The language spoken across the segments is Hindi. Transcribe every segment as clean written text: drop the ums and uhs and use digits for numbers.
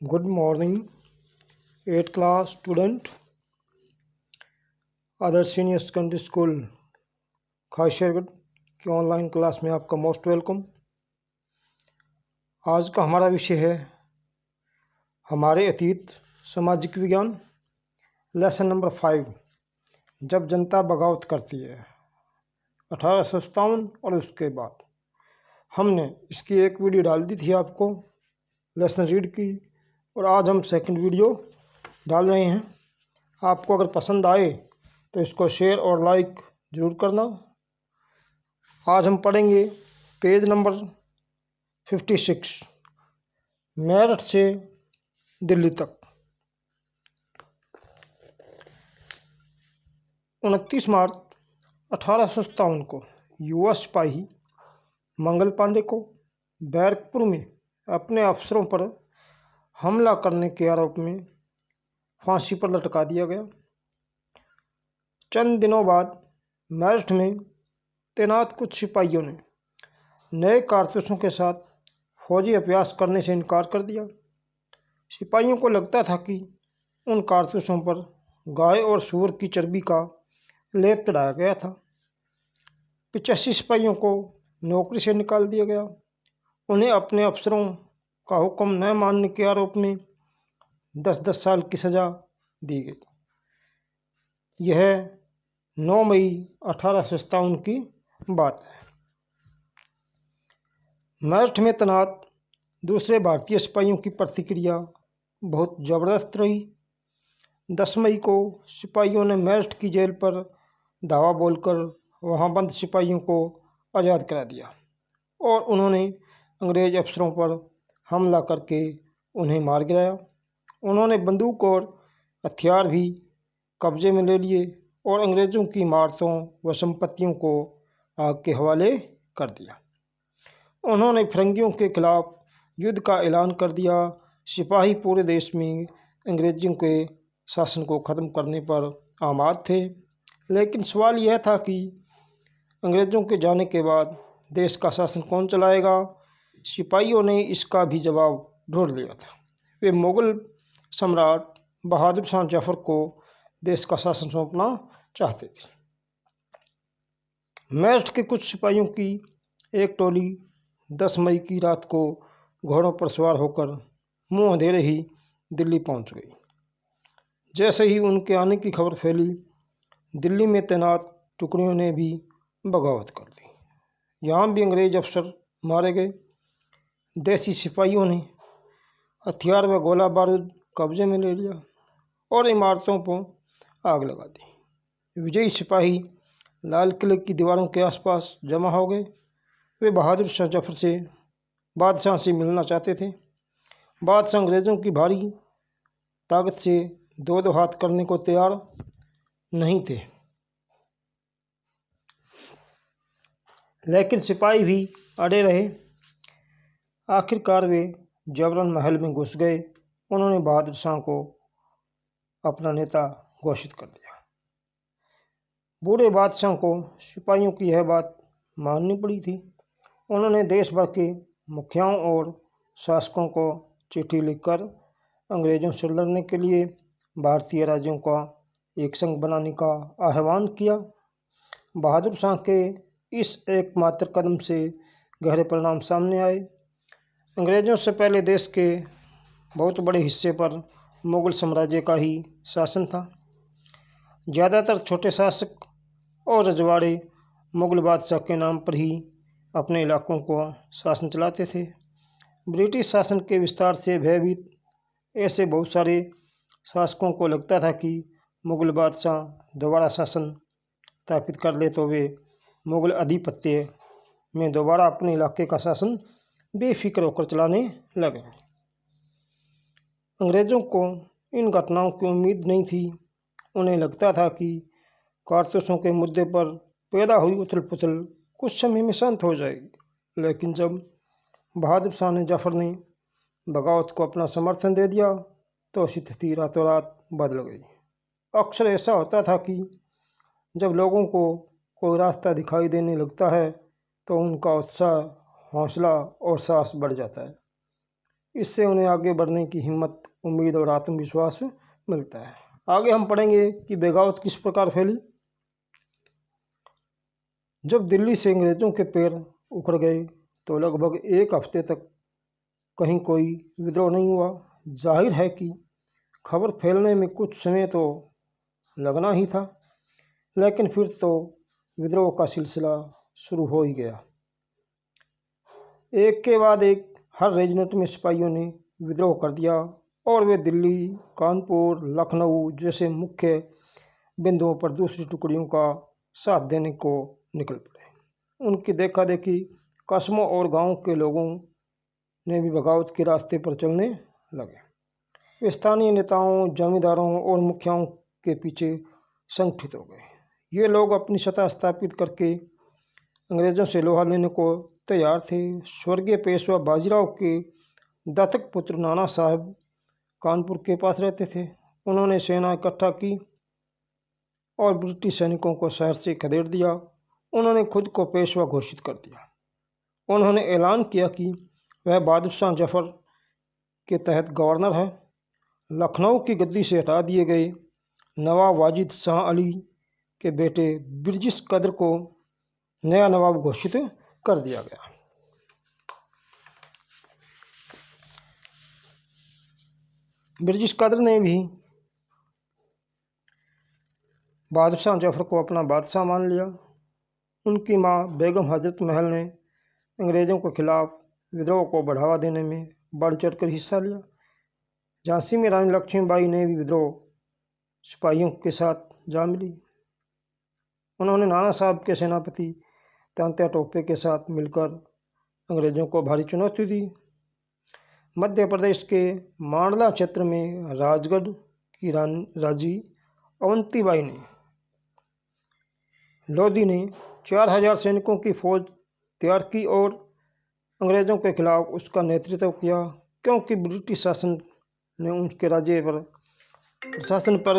Good morning 8th class student. Adarsh senior secondary school Khasiyargarh की ऑनलाइन क्लास में आपका मोस्ट वेलकम। आज का हमारा विषय है हमारे अतीत सामाजिक विज्ञान, लेसन नंबर 5, जब जनता बगावत करती है 1857 और उसके बाद। हमने इसकी एक वीडियो डाल दी थी आपको लेसन रीड की, और आज हम सेकंड वीडियो डाल रहे हैं। आपको अगर पसंद आए तो इसको शेयर और लाइक ज़रूर करना। आज हम पढ़ेंगे पेज नंबर 56, मेरठ से दिल्ली तक। 29 मार्च 1857 को युवा सिपाही मंगल पांडे को बैरकपुर में अपने अफसरों पर हमला करने के आरोप में फांसी पर लटका दिया गया। चंद दिनों बाद मेरठ में तैनात कुछ सिपाहियों ने नए कारतूसों के साथ फौजी अभ्यास करने से इनकार कर दिया। सिपाहियों को लगता था कि उन कारतूसों पर गाय और सूअर की चर्बी का लेप चढ़ाया गया था। 85 सिपाहियों को नौकरी से निकाल दिया गया। उन्हें अपने अफसरों का हुक्म न मानने के आरोप में 10-10 साल की सज़ा दी गई। यह 9 मई 1857 की बात है। मेरठ में तैनात दूसरे भारतीय सिपाहियों की प्रतिक्रिया बहुत ज़बरदस्त रही। 10 मई को सिपाहियों ने मेरठ की जेल पर धावा बोलकर वहां बंद सिपाहियों को आज़ाद करा दिया और उन्होंने अंग्रेज अफसरों पर हमला करके उन्हें मार गिराया। उन्होंने बंदूक और हथियार भी कब्जे में ले लिए और अंग्रेज़ों की इमारतों व संपत्तियों को आग के हवाले कर दिया। उन्होंने फिरंगियों के खिलाफ युद्ध का ऐलान कर दिया। सिपाही पूरे देश में अंग्रेज़ों के शासन को ख़त्म करने पर आमाद थे, लेकिन सवाल यह था कि अंग्रेज़ों के जाने के बाद देश का शासन कौन चलाएगा। सिपाहियों ने इसका भी जवाब ढूंढ लिया था। वे मुग़ल सम्राट बहादुर शाह जफ़र को देश का शासन सौंपना चाहते थे। मेरठ के कुछ सिपाहियों की एक टोली 10 मई की रात को घोड़ों पर सवार होकर मुँह अंधेरे ही दिल्ली पहुंच गई। जैसे ही उनके आने की खबर फैली, दिल्ली में तैनात टुकड़ियों ने भी बगावत कर दी। यहाँ भी अंग्रेज अफसर मारे गए। देसी सिपाहियों ने हथियार व गोला बारूद कब्जे में ले लिया और इमारतों पर आग लगा दी। विजयी सिपाही लाल किले की दीवारों के आसपास जमा हो गए। वे बहादुर शाह जफर से बादशाह से मिलना चाहते थे। बादशाह अंग्रेज़ों की भारी ताकत से दो हाथ करने को तैयार नहीं थे, लेकिन सिपाही भी अड़े रहे। आखिरकार वे जबरन महल में घुस गए। उन्होंने बहादुर शाह को अपना नेता घोषित कर दिया। बूढ़े बादशाह को सिपाहियों की यह बात माननी पड़ी थी। उन्होंने देश भर के मुखियाओं और शासकों को चिट्ठी लिखकर अंग्रेज़ों से लड़ने के लिए भारतीय राज्यों का एक संघ बनाने का आह्वान किया। बहादुर शाह के इस एकमात्र कदम से गहरे परिणाम सामने आए। अंग्रेज़ों से पहले देश के बहुत बड़े हिस्से पर मुग़ल साम्राज्य का ही शासन था। ज़्यादातर छोटे शासक और रजवाड़े मुग़ल बादशाह के नाम पर ही अपने इलाकों को शासन चलाते थे। ब्रिटिश शासन के विस्तार से भयभीत ऐसे बहुत सारे शासकों को लगता था कि मुग़ल बादशाह दोबारा शासन स्थापित कर ले तो वे मुग़ल आधिपत्य में दोबारा अपने इलाके का शासन बेफिक्र होकर चलाने लगे। अंग्रेज़ों को इन घटनाओं की उम्मीद नहीं थी। उन्हें लगता था कि कारतूसों के मुद्दे पर पैदा हुई उथल पुथल कुछ समय में शांत हो जाएगी, लेकिन जब बहादुर शाह ने जफ़र ने बगावत को अपना समर्थन दे दिया तो स्थिति रातों रात बदल गई। अक्सर ऐसा होता था कि जब लोगों को कोई रास्ता दिखाई देने लगता है तो उनका उत्साह, हौसला और साहस बढ़ जाता है। इससे उन्हें आगे बढ़ने की हिम्मत, उम्मीद और आत्मविश्वास मिलता है। आगे हम पढ़ेंगे कि बगावत किस प्रकार फैली। जब दिल्ली से अंग्रेज़ों के पैर उखड़ गए तो लगभग एक हफ्ते तक कहीं कोई विद्रोह नहीं हुआ। जाहिर है कि खबर फैलने में कुछ समय तो लगना ही था, लेकिन फिर तो विद्रोह का सिलसिला शुरू हो ही गया। एक के बाद एक हर रेजिमेंट में सिपाहियों ने विद्रोह कर दिया और वे दिल्ली, कानपुर, लखनऊ जैसे मुख्य बिंदुओं पर दूसरी टुकड़ियों का साथ देने को निकल पड़े। उनकी देखा देखी कस्बों और गांवों के लोगों ने भी बगावत के रास्ते पर चलने लगे। वे स्थानीय नेताओं, जमींदारों और मुखियाओं के पीछे संगठित हो गए। ये लोग अपनी सत्ता स्थापित करके अंग्रेज़ों से लोहा लेने को तैयार थे। स्वर्गीय पेशवा बाजीराव के दत्तक पुत्र नाना साहब कानपुर के पास रहते थे। उन्होंने सेना इकट्ठा की और ब्रिटिश सैनिकों को शहर से खदेड़ दिया। उन्होंने खुद को पेशवा घोषित कर दिया। उन्होंने ऐलान किया कि वह बहादुर शाह जफर के तहत गवर्नर है। लखनऊ की गद्दी से हटा दिए गए नवाब वाजिद शाह अली के बेटे ब्रिजिश कद्र को नया नवाब घोषित कर दिया गया। ब्रिजिश कद्र ने भी बहादुर शाह जफर को अपना बादशाह मान लिया। उनकी मां बेगम हजरत महल ने अंग्रेज़ों के खिलाफ विद्रोह को बढ़ावा देने में बढ़ चढ़कर हिस्सा लिया। झांसी में रानी लक्ष्मीबाई ने भी विद्रोह सिपाहियों के साथ जा मिली। उन्होंने नाना साहब के सेनापति तांत्या टोपे के साथ मिलकर अंग्रेज़ों को भारी चुनौती दी। मध्य प्रदेश के मांडला क्षेत्र में राजगढ़ की राजी अवंतीबाई ने लोधी ने 4000 सैनिकों की फौज तैयार की और अंग्रेज़ों के खिलाफ उसका नेतृत्व किया, क्योंकि ब्रिटिश शासन ने उनके राज्य पर प्रशासन पर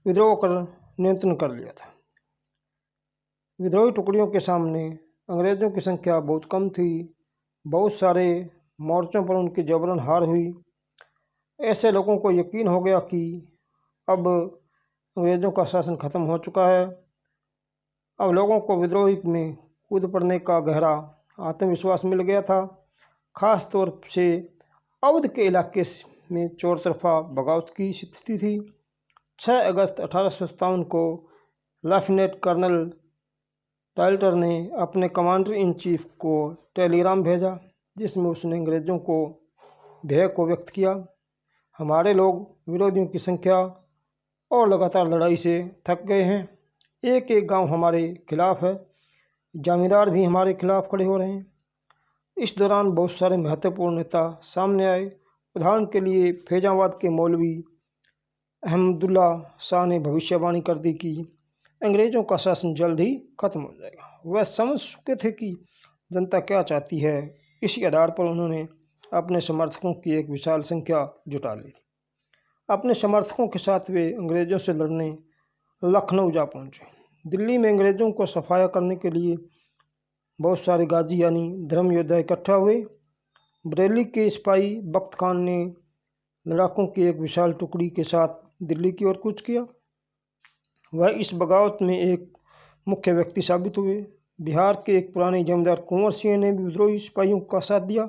विद्रोह कर नियंत्रण कर लिया था। विद्रोही टुकड़ियों के सामने अंग्रेज़ों की संख्या बहुत कम थी। बहुत सारे मोर्चों पर उनकी जबरन हार हुई। ऐसे लोगों को यकीन हो गया कि अब अंग्रेज़ों का शासन खत्म हो चुका है। अब लोगों को विद्रोह में कूद पड़ने का गहरा आत्मविश्वास मिल गया था। ख़ास तौर से अवध के इलाके में चौतरफा बगावत की स्थिति थी। 6 अगस्त 1857 को लेफ्टिनेंट कर्नल टाइलटर ने अपने कमांडर इन चीफ को टेलीग्राम भेजा, जिसमें उसने अंग्रेज़ों को भय को व्यक्त किया। हमारे लोग विरोधियों की संख्या और लगातार लड़ाई से थक गए हैं। एक एक गांव हमारे खिलाफ है। जमींदार भी हमारे खिलाफ खड़े हो रहे हैं। इस दौरान बहुत सारे महत्वपूर्ण नेता सामने आए। उदाहरण के लिए फैजाबाद के मौलवी अहमदुल्ला शाह ने भविष्यवाणी कर दी कि अंग्रेज़ों का शासन जल्द ही खत्म हो जाएगा। वह समझ चुके थे कि जनता क्या चाहती है। इसी आधार पर उन्होंने अपने समर्थकों की एक विशाल संख्या जुटा ली। अपने समर्थकों के साथ वे अंग्रेज़ों से लड़ने लखनऊ जा पहुँचे। दिल्ली में अंग्रेज़ों को सफाया करने के लिए बहुत सारे गाजी यानी धर्म योद्धा इकट्ठा हुए। बरेली के सिपाही बख्त खान ने लड़ाकों की एक विशाल टुकड़ी के साथ दिल्ली की ओर कूच किया। वह इस बगावत में एक मुख्य व्यक्ति साबित हुए। बिहार के एक पुराने जमींदार कुंवर सिंह ने भी विद्रोही सिपाहियों का साथ दिया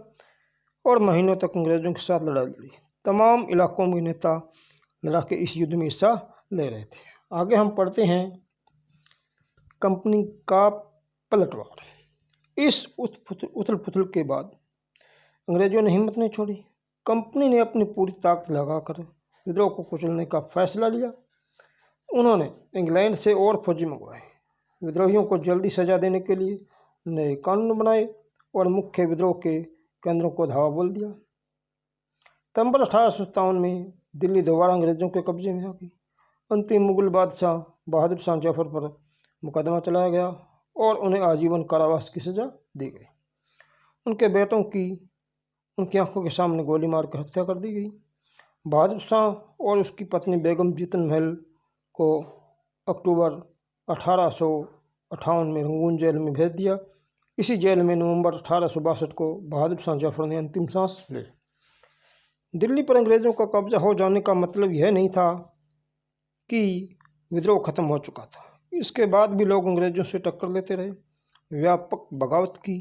और महीनों तक अंग्रेज़ों के साथ लड़ाई लड़ी। तमाम इलाकों में नेता लड़ाके इस युद्ध में हिस्सा ले रहे थे। आगे हम पढ़ते हैं कंपनी का पलटवार। इस उथल पुथल के बाद अंग्रेज़ों ने हिम्मत नहीं छोड़ी। कंपनी ने अपनी पूरी ताकत लगाकर विद्रोह को कुचलने का फैसला लिया। उन्होंने इंग्लैंड से और फौजी मंगवाए, विद्रोहियों को जल्दी सजा देने के लिए नए कानून बनाए और मुख्य विद्रोह के केंद्रों को धावा बोल दिया। सितंबर 1857 में दिल्ली दोबारा अंग्रेज़ों के कब्जे में आ गई। अंतिम मुगल बादशाह बहादुर शाह जफर पर मुकदमा चलाया गया और उन्हें आजीवन कारावास की सज़ा दी गई। उनके बेटों की उनकी आंखों के सामने गोली मारकर हत्या कर दी गई। बहादुर शाह और उसकी पत्नी बेगम जीतन महल को अक्टूबर 1858 में रंगून जेल में भेज दिया, इसी जेल में नवंबर 1862 को बहादुर शाह जफर ने अंतिम सांस ली। दिल्ली पर अंग्रेज़ों का कब्जा हो जाने का मतलब यह नहीं था कि विद्रोह खत्म हो चुका था। इसके बाद भी लोग अंग्रेज़ों से टक्कर लेते रहे। व्यापक बगावत की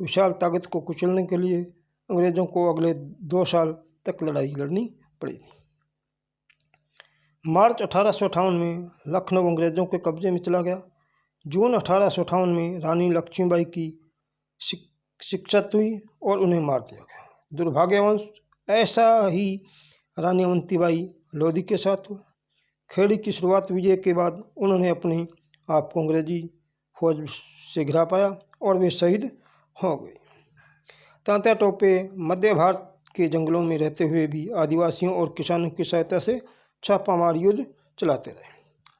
विशाल ताकत को कुचलने के लिए अंग्रेज़ों को अगले 2 साल तक लड़ाई लड़नी पड़ी। मार्च 1858 में लखनऊ अंग्रेज़ों के कब्जे में चला गया। जून 1858 में रानी लक्ष्मीबाई की शिक्षत हुई और उन्हें मार दिया गया। दुर्भाग्यवश ऐसा ही रानी अवंतीबाई लोधी के साथ हुआ। खेड़ी की शुरुआत विजय के बाद उन्होंने अपने आप को अंग्रेजी फौज से घिरा पाया और वे शहीद हो गए। तात्या टोपे मध्य भारत के जंगलों में रहते हुए भी आदिवासियों और किसानों की सहायता से छापामार युद्ध चलाते रहे।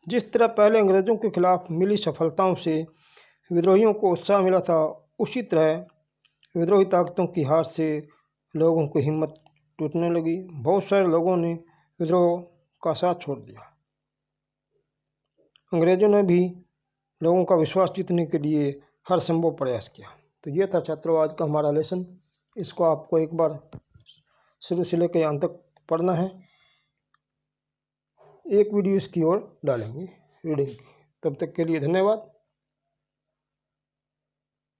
जिस तरह पहले अंग्रेज़ों के खिलाफ मिली सफलताओं से विद्रोहियों को उत्साह मिला था, उसी तरह विद्रोही ताकतों की हार से लोगों की हिम्मत टूटने लगी। बहुत सारे लोगों ने विद्रोह का साथ छोड़ दिया। अंग्रेज़ों ने भी लोगों का विश्वास जीतने के लिए हर संभव प्रयास किया। तो ये था छात्रों आज का हमारा लेसन। इसको आपको एक बार शुरू से लेकर अंत तक पढ़ना है। एक वीडियो इसकी ओर डालेंगे रीडिंग की। तब तक के लिए धन्यवाद।